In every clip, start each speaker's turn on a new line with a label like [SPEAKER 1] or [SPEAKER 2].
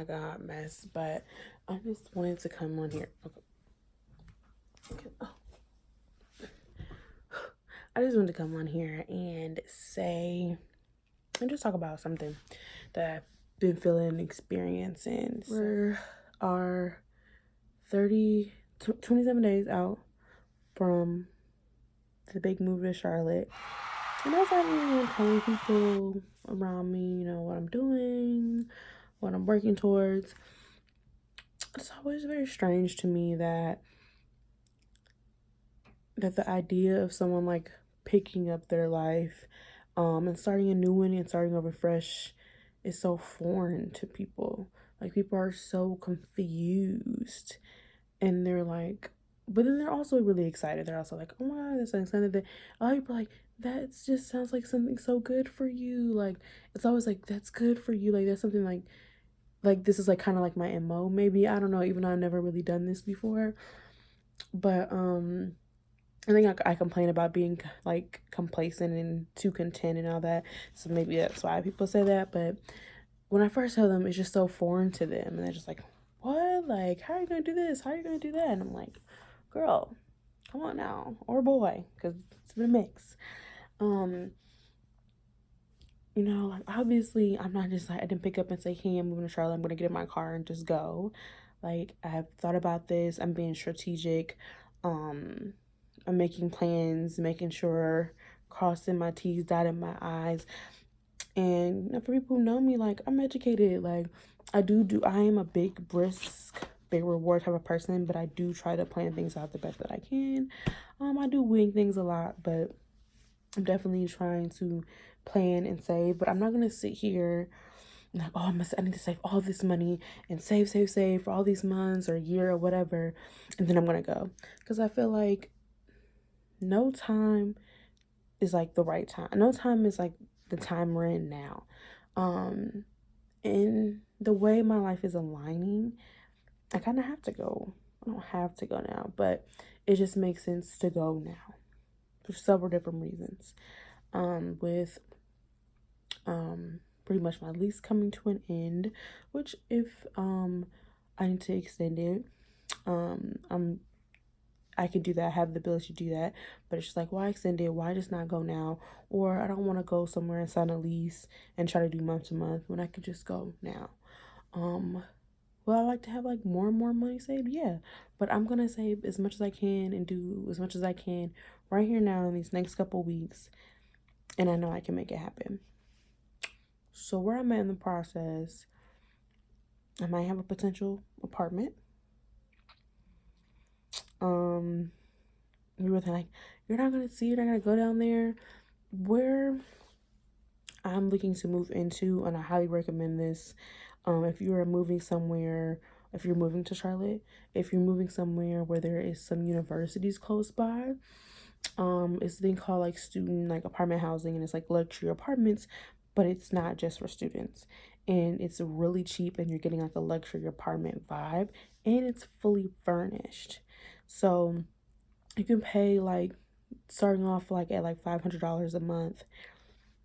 [SPEAKER 1] like a hot mess, but I just wanted to come on here. Okay. Oh. I just wanted to come on here and say, and just talk about something that I've been feeling and experiencing. We are 27 days out from the big move to Charlotte. And as I'm telling people around me, what I'm doing, what I'm working towards, it's always very strange to me that the idea of someone like picking up their life and starting a new one and starting over fresh is so foreign to people. Like, people are so confused, and they're like, but then they're also really excited. They're also like, oh my god, that's so excited. That a lot of people are like, that just sounds like something so good for you. Like, it's always like, that's good for you. Like, that's something like this is like kind of like my MO, maybe. I don't know, even though I've never really done this before. But I think I complain about being like complacent and too content and all that. So maybe that's why people say that. But when I first tell them, it's just so foreign to them. And they're just like, what? Like, how are you going to do this? How are you going to do that? And I'm like, girl, come on now. Or boy, because it's been a mix. Like, obviously, I'm not just like, I didn't pick up and say, hey, I'm moving to Charlotte. I'm going to get in my car and just go. Like, I've thought about this. I'm being strategic. I'm making plans, making sure, crossing my T's, dotting my I's. And for people who know me, like, I'm educated. Like, I am a big, brisk, big reward type of person, but I do try to plan things out the best that I can. I do wing things a lot, but I'm definitely trying to plan and save. But I'm not going to sit here like, oh, I need to save all this money and save for all these months or year or whatever, and then I'm going to go. Because I feel like no time is like the right time. No time is like the time we're in now. And the way my life is aligning, I kind of have to go. I don't have to go now, but it just makes sense to go now for several different reasons. With pretty much my lease coming to an end, which if I need to extend it, I can do that. I have the ability to do that, but it's just like, why extend it? Why just not go now? Or I don't want to go somewhere and sign a lease and try to do month to month when I could just go now. Well, I like to have like more and more money saved, yeah, but I'm gonna save as much as I can and do as much as I can right here now in these next couple weeks, and I know I can make it happen. So where I'm at in the process, I might have a potential apartment. You were like, you're not gonna go down there. Where I'm looking to move into, and I highly recommend this. If you're moving somewhere, if you're moving to Charlotte, if you're moving somewhere where there is some universities close by, it's a thing called like student like apartment housing, and it's like luxury apartments, but it's not just for students, and it's really cheap, and you're getting like a luxury apartment vibe, and it's fully furnished. So you can pay like starting off like at like $500 a month.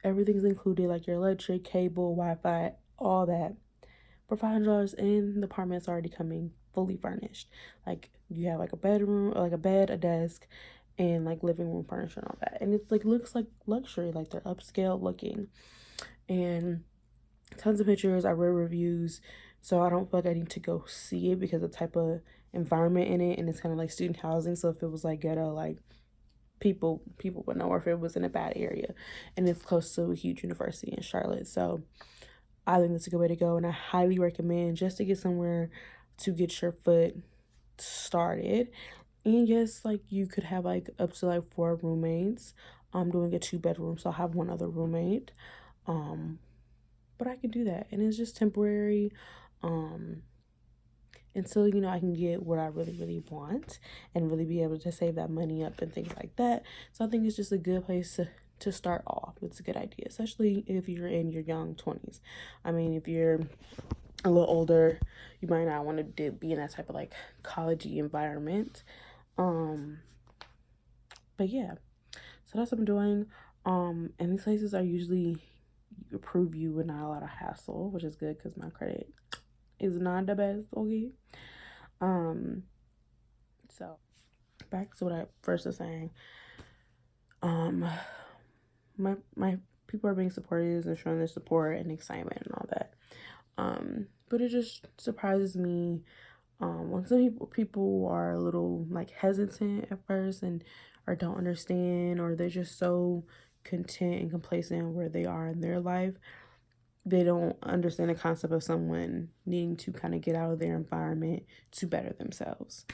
[SPEAKER 1] Everything's included, like your electric, cable, Wi-Fi, all that, for $500, and the apartment's already coming fully furnished. Like, you have like a bedroom, or like a bed, a desk, and like living room furniture and all that. And it's like looks like luxury, like they're upscale looking. And tons of pictures. I read reviews, so I don't feel like I need to go see it because of the type of environment in it, and it's kind of like student housing. So if it was like ghetto, like people would know, or if it was in a bad area, and it's close to a huge university in Charlotte. So I think that's a good way to go, and I highly recommend, just to get somewhere to get your foot started. And yes, like, you could have like up to like 4 roommates. I'm doing a 2-bedroom, so I'll have one other roommate. But I can do that, and it's just temporary, until I can get what I really, really want and really be able to save that money up and things like that. So I think it's just a good place to start off. It's a good idea, especially if you're in your young 20s. I mean, if you're a little older, you might not want to be in that type of like collegey environment. But yeah, so that's what I'm doing. And these places are usually approve you with not a lot of hassle, which is good because my credit is not the best, okay? So back to what I first was saying. My people are being supportive and showing their support and excitement and all that. But it just surprises me when some people are a little like hesitant at first and or don't understand, or they're just so content and complacent where they are in their life. They don't understand the concept of someone needing to kind of get out of their environment to better themselves.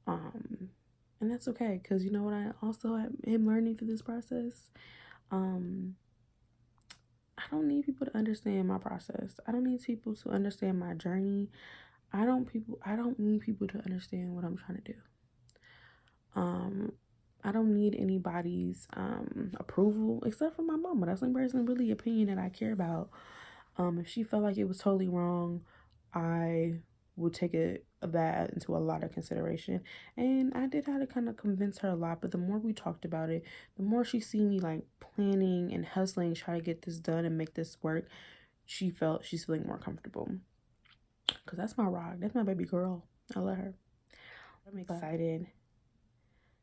[SPEAKER 1] And that's okay, because you know what, I also am learning through this process. I don't need people to understand my process. I don't need people to understand my journey. I don't need people to understand what I'm trying to do. I don't need anybody's approval except for my mama. That's the only person really opinion that I care about. If she felt like it was totally wrong, I would take that into a lot of consideration. And I did have to kind of convince her a lot, but the more we talked about it, the more she see me like planning and hustling, try to get this done and make this work, she's feeling more comfortable. Because that's my rock. That's my baby girl. I love her. I'm excited.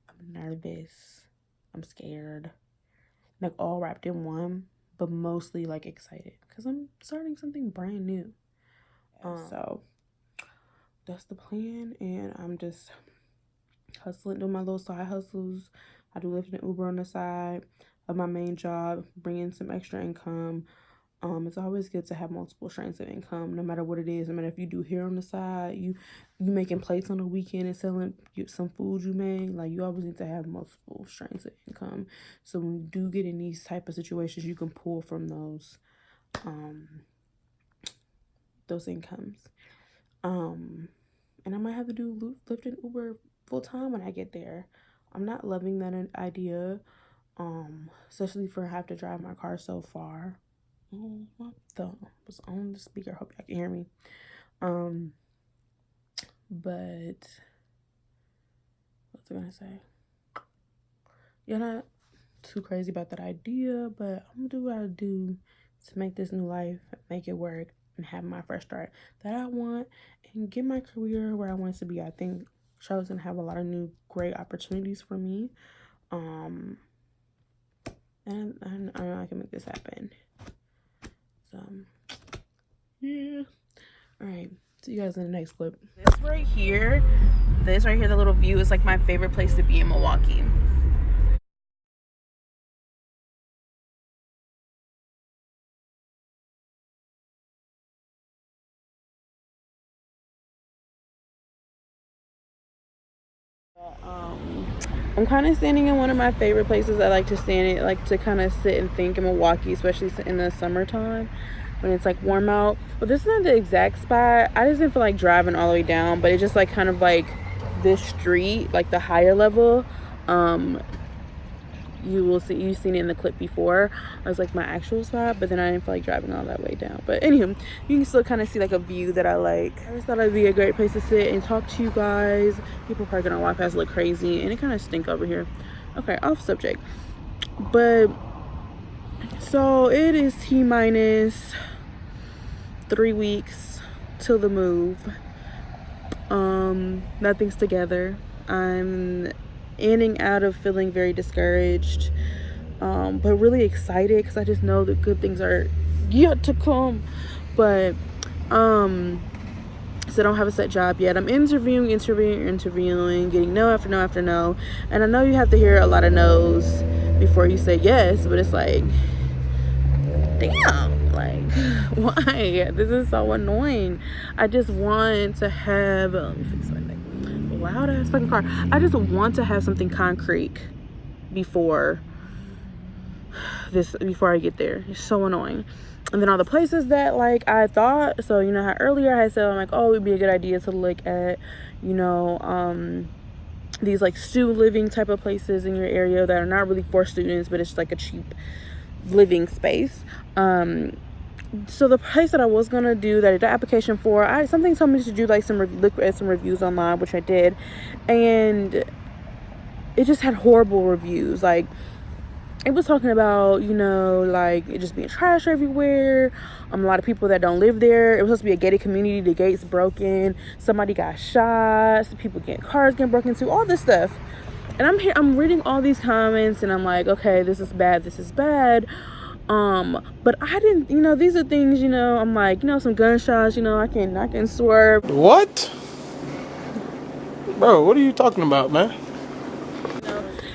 [SPEAKER 1] I'm nervous. I'm scared. Like all wrapped in one, but mostly like excited because I'm starting something brand new. So that's the plan, and I'm just hustling, doing my little side hustles. I do Lyft and Uber on the side of my main job, bringing some extra income. It's always good to have multiple streams of income, no matter what it is. I mean, if you do hair on the side, you making plates on the weekend and selling some food you made, like you always need to have multiple streams of income. So when you do get in these type of situations, you can pull from those incomes. And I might have to do Lyft and Uber full time when I get there. I'm not loving that idea, especially for I have to drive my car so far. Oh, my thumb was on the speaker. Hope y'all can hear me. But what's I gonna say? You're not too crazy about that idea, but I'm gonna do what I do to make this new life, make it work, and have my fresh start that I want, and get my career where I want it to be. I think Charlotte's gonna have a lot of new great opportunities for me. And I know I can make this happen. So yeah. Alright, see you guys in the next clip. This right here, the little view is like my favorite place to be in Milwaukee. I'm kind of standing in one of my favorite places I like to stand in, like to kind of sit and think in Milwaukee, especially in the summertime when it's like warm out. But this is not the exact spot. I just didn't feel like driving all the way down, but it's just like kind of like this street, like the higher level. You've seen it in the clip before. I was like my actual spot, but then I didn't feel like driving all that way down. But anywho, you can still kind of see like a view that I like. I just thought it'd be a great place to sit and talk to you guys. People parking on Wi-Fi look crazy, and it kind of stink over here. Okay, off subject. But so it is T-minus 3 weeks till the move. Nothing's together. I'm in and out of feeling very discouraged, but really excited because I just know that good things are yet to come. But so I don't have a set job yet. I'm interviewing, getting no after no after no. And I know you have to hear a lot of no's before you say yes, but it's like, damn, like, why? This is so annoying. I just want to have, let me fix my thing. Loud ass fucking car. I just want to have something concrete before I get there. It's so annoying. And then all the places that like I thought, so you know how earlier I said I'm like, oh, it would be a good idea to look at, you know, these like student living type of places in your area that are not really for students, but it's like a cheap living space. So the place that I was gonna do that I did the application for, something told me to do like look at some reviews online, which I did, and it just had horrible reviews. Like it was talking about, you know, like it just being trash everywhere. A lot of people that don't live there. It was supposed to be a gated community. The gates broken. Somebody got shot. Some people getting cars getting broken into. All this stuff. And I'm reading all these comments, and I'm like, okay, this is bad. This is bad. But I didn't, you know, these are things, you know, I'm like, you know, some gunshots, you know, I can swerve.
[SPEAKER 2] What? Bro, what are you talking about, man?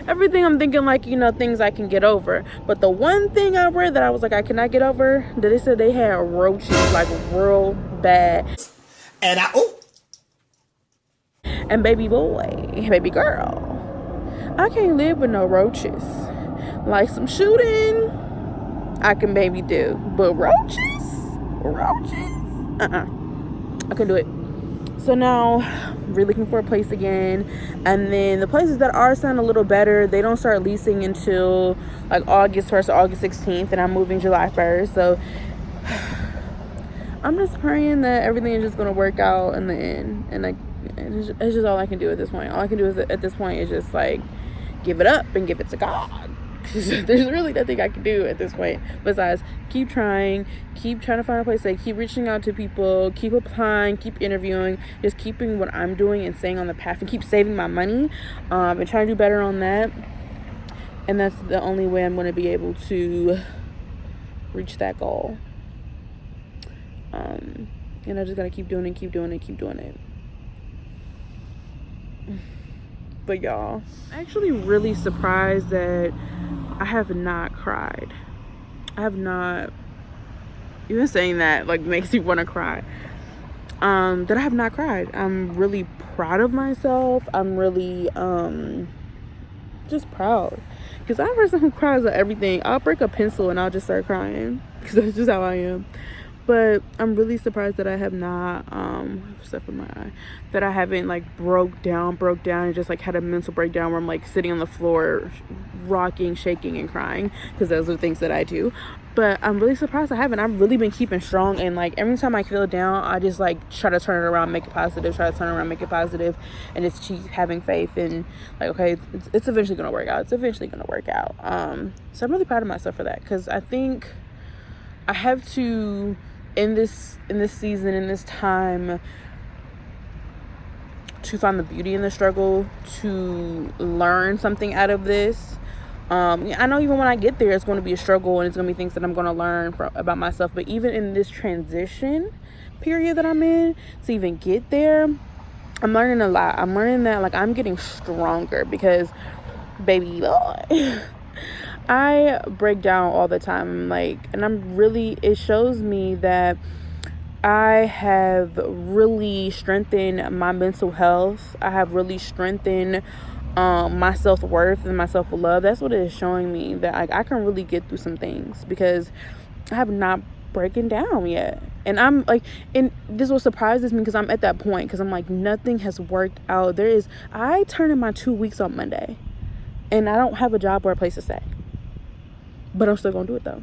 [SPEAKER 1] Everything I'm thinking, like, you know, things I can get over. But the one thing I read that I was like, I cannot get over, that they said they had roaches, like, real bad.
[SPEAKER 3] And
[SPEAKER 1] And baby boy, baby girl, I can't live with no roaches. Like, some shooting, I can maybe do. But roaches? I can do it. So now I'm really looking for a place again. And then the places that are sounding a little better, they don't start leasing until like August 1st or August 16th, and I'm moving July 1st. So I'm just praying that everything is just going to work out in the end. And like, it's just all I can do at this point. All I can do is at this point is just like give it up and give it to God. There's really nothing I can do at this point besides keep trying to find a place, like keep reaching out to people, keep applying, keep interviewing, just keeping what I'm doing and staying on the path, and keep saving my money, and trying to do better on that. And that's the only way I'm going to be able to reach that goal. And I just gotta keep doing it. But y'all, I'm actually really surprised that I have not cried. I have not, even saying that like makes me want to cry. That I have not cried. I'm really proud of myself. I'm really just proud, because I'm a person who cries at everything. I'll break a pencil and I'll just start crying, because that's just how I am. But I'm really surprised that I have not stuff in my eye, that I haven't like broke down and just like had a mental breakdown where I'm like sitting on the floor rocking, shaking, and crying, because those are things that I do. But I'm really surprised I haven't. I've really been keeping strong, and like every time I feel down, I just like try to turn it around, make it positive, and just keep having faith and like, okay, it's eventually gonna work out. So I'm really proud of myself for that, because I think I have to, in this season, in this time, to find the beauty in the struggle, to learn something out of this. I know even when I get there, it's going to be a struggle, and it's going to be things that I'm going to learn about myself. But even in this transition period that I'm in, to even get there, I'm learning a lot. I'm learning that like I'm getting stronger, because baby boy, I break down all the time, like, and it shows me that I have really strengthened my mental health. I have really strengthened my self-worth and my self-love. That's what it is showing me, that I can really get through some things, because I have not broken down yet. And I'm like, and this what surprises me, because I'm at that point, because I'm like, nothing has worked out. I turn in my 2 weeks on Monday, and I don't have a job or a place to stay, but I'm still gonna do it though,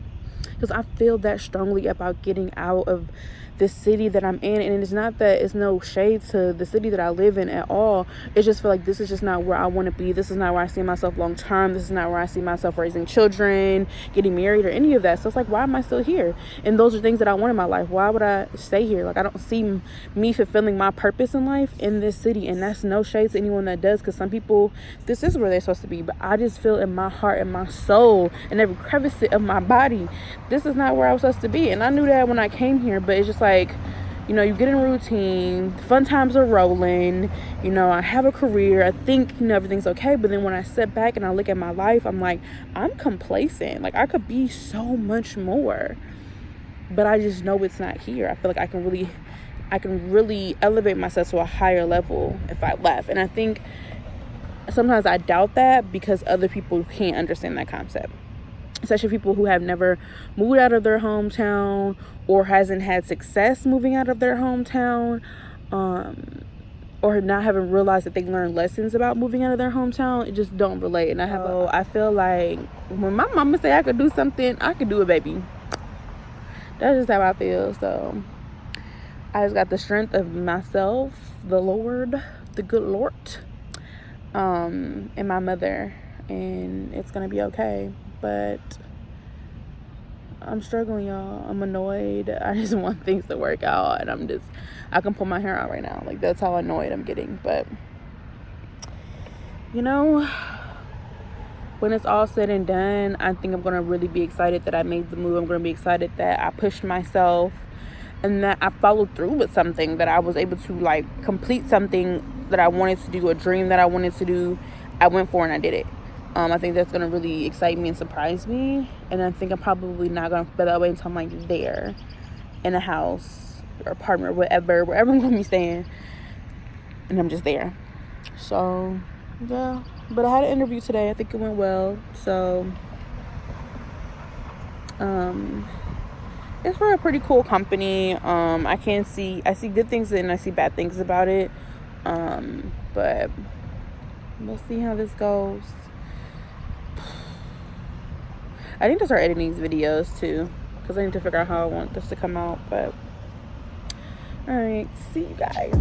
[SPEAKER 1] because I feel that strongly about getting out of the city that I'm in. And it's not that it's no shade to the city that I live in at all. It's just feel like this is just not where I want to be. This is not where I see myself long term. This is not where I see myself raising children, getting married, or any of that. So it's like, why am I still here? And those are things that I want in my life. Why would I stay here? Like, I don't see me fulfilling my purpose in life in this city. And that's no shade to anyone that does, because some people, this is where they're supposed to be. But I just feel in my heart and my soul and every crevice of my body, this is not where I was supposed to be. And I knew that when I came here, but it's just like, you know, you get in a routine, fun times are rolling, you know, I have a career, I think, you know, everything's okay. But then when I sit back and I look at my life, I'm like, I'm complacent. Like, I could be so much more, but I just know it's not here. I feel like I can really elevate myself to a higher level if I left. And I think sometimes I doubt that, because other people can't understand that concept, especially people who have never moved out of their hometown or hasn't had success moving out of their hometown, or not having realized that they learned lessons about moving out of their hometown. It just don't relate. And I feel like when my mama say I could do something, I could do it, baby. That's just how I feel. So I just got the strength of myself, the Lord, the good Lord, and my mother, and it's gonna be okay. but I'm struggling, y'all. I'm annoyed. I just want things to work out, and I can pull my hair out right now. Like, that's how annoyed I'm getting. But you know, when it's all said and done, I think I'm gonna really be excited that I made the move. I'm gonna be excited that I pushed myself and that I followed through with something, that I was able to like complete something that I wanted to do, a dream that I wanted to do. I went for it and I did it. I think that's gonna really excite me and surprise me, and I think I'm probably not gonna feel that way until I'm like there in a house or apartment or wherever I'm gonna be staying, and I'm just there. So yeah, but I had an interview today. I think it went well. So it's for a pretty cool company. I see good things and I see bad things about it. But we'll see how this goes. I need to start editing these videos too, because I need to figure out how I want this to come out. But all right, see you guys.